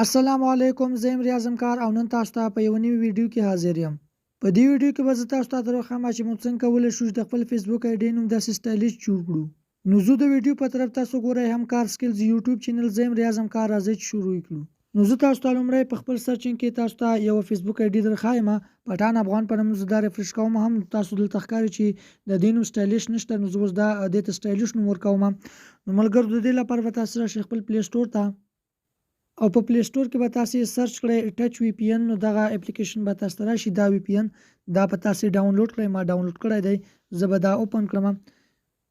السلام علیکم، زه یم ریاضم کار او نن تاسو ته په یو نوي ویډیو کې حاضر یم. په دې ویډیو کې به زه تاسو ته دروښیم چې موږ څنګه کولی شو چې د خپل فیسبوک آی ډي نوم داسې سټایلیش جوړ کړو. نو زه د ویډیو په طرف تاسو ګورئ هم کار سکلز یوټیوب چینل زه یم ریاضم کار، راځئ چې شروع کړو. نو زه تاسو ته لومړی په خپل سرچینګ کې تاسو ته یو فیسبوک آی ډي درښایم، پټان افغان په نوم زه دا ریفرش کوم. هم تاسو دلته ښکاري چې د دې نوم سټایلیش نشته، نو زه اوس دا دې ته سټایلیش نوم ورکوم. نو ملګرو د دې لپاره به تاسو راشئ خپل پلی سټور ته او په پلی سټور کې به تاسو سرچ کړئ ټچ وی پی ان. نو دغه اپلیکیشن به تاسو ته راشي، دا وی پی ان دا به تاسو ډاونلوډ کړئ. ما ډاونلوډ کړی دی، زه به دا اوپن کړم.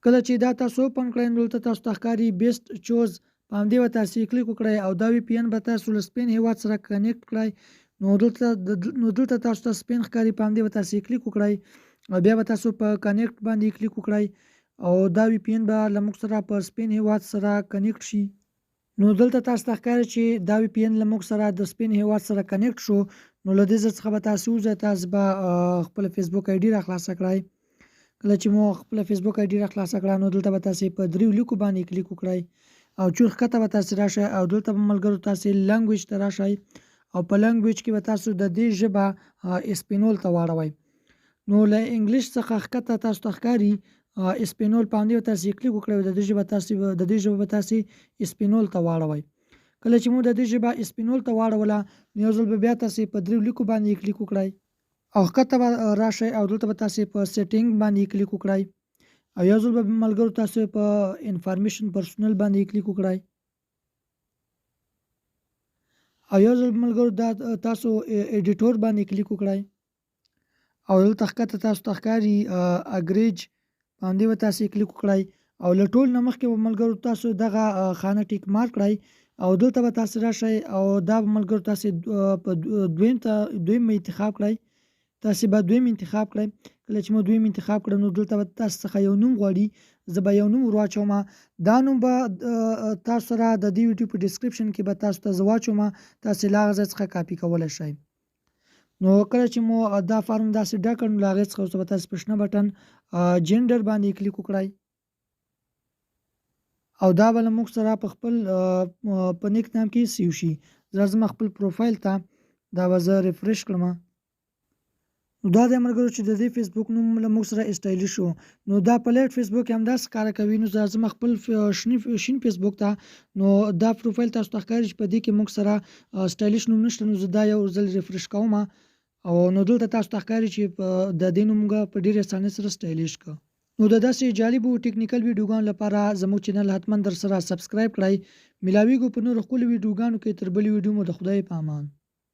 کله چې دا تاسو اوپن کړئ نو دلته تاسو ته ښکاري بیسټ چوز، په همدې به تاسو کلیک وکړئ او دا وی پی ان به تاسو له سپین هیواد سره کنیکټ کړئ. نو دلته تاسو ته سپین ښکاري، په همدې به تاسو کلیک وکړئ او بیا به تاسو په کنیکټ باندې کلیک وکړئ او دا وی پی ان به له موږ سره په سپین هیواد سره کنیکټ شي. نو دلته تاسو ته ښکاري چې دا وی پی ان له موږ سره د سپین هیواد سره کنیکټ شو. نو له دې څخه به تاسو وځئ، تاسو به خپل فیسبوک آی ډي را خلاصه کړئ. کله چې مو خپل فیسبوک آی ډي را خلاصه کړه نو دلته به تاسو په دریو لیکو باندې کلیک وکړئ او چور ښکته به تاسو راشئ او دلته به ملګرو تاسو لنګویج ته راشئ او په لنګویج کې به تاسو د دې ژبه اسپینول ته واړوئ. نو له انګلیش څخه ښکته تاسو ته ښکاري اسپینول، په همدې به تاسو کلیک وکړئ او د دې ژبه به تاسو اسپینول ته واړوئ. کله چې مو د دې ژبه اسپینول ته واړوله نو یو ځل به بیا تاسو په دریو لیکو باندې کلیک وکړئ او ښکته به راشئ او دلته به تاسو په سیټینګ باندې کلیک وکړئ او یو ځل به ملګرو تاسو په انفارمیشن پرسونل باندې کلیک وکړئ او یو ځل ملګرو تاسو ایډیټور باندې کلیک وکړئ او دلته ښکته تاسو ته ښکاري اګریج، په همدې به تاسو کلیک وکړئ او له ټول نه مخکې به ملګرو تاسو دغه خانه ټیک مارک کړئ او دلته به تاسو راشئ او دا به ملګرو تاسو په دویم انتخاب کړئ. تاسو به دویم انتخاب کړئ. کله چې مو دویم انتخاب کړئ نو دلته به تاسو څخه یو نوم غواړي، زه به یو نوم ور واچوم. دا نوم به تاسو سره د دې ویډیو په ډسکرپشن کې به تاسو ته زه واچوم، تاسو له هغه ځای څخه کاپي کولی شئ. نو کله چې مو دا فارم داسې ډک کړ نو له هغې څخه وروسته به تاسو په شنه بټن جنډر باندې کلیک وکړئ او دا به له موږ سره په خپل په نیک نام کې سیو شي. راځم خپل پروفایل ته، دا به زه ریفرش کړم. نو دا د ملګرو چې د دې فیسبوک نوم له موږ سره اسټایلیش شو. نو دا په لیټ فیسبوک هم داسې کار کوي. نو راځم خپل شین فیسبوک ته. نو دا پروفایل تاسو ته ښکاري چې په دې کې موږ سره سټایلیش نوم نشته. نو زه دا یو ځل ریفرش کوم او نو دلته تاسو ته ښکاري چې د دې نوم په ډېرې اسانۍ سره سټایلیش کړ. نو د داسې جالبو ټیکنیکل ویډیوګانو لپاره زموږ چینل حتما در سره سبسکرایب کړئ. ملاویږو په نورو ښکلو ویډیوګانو کې. تر بلې ویډیو مو د خدای په امان.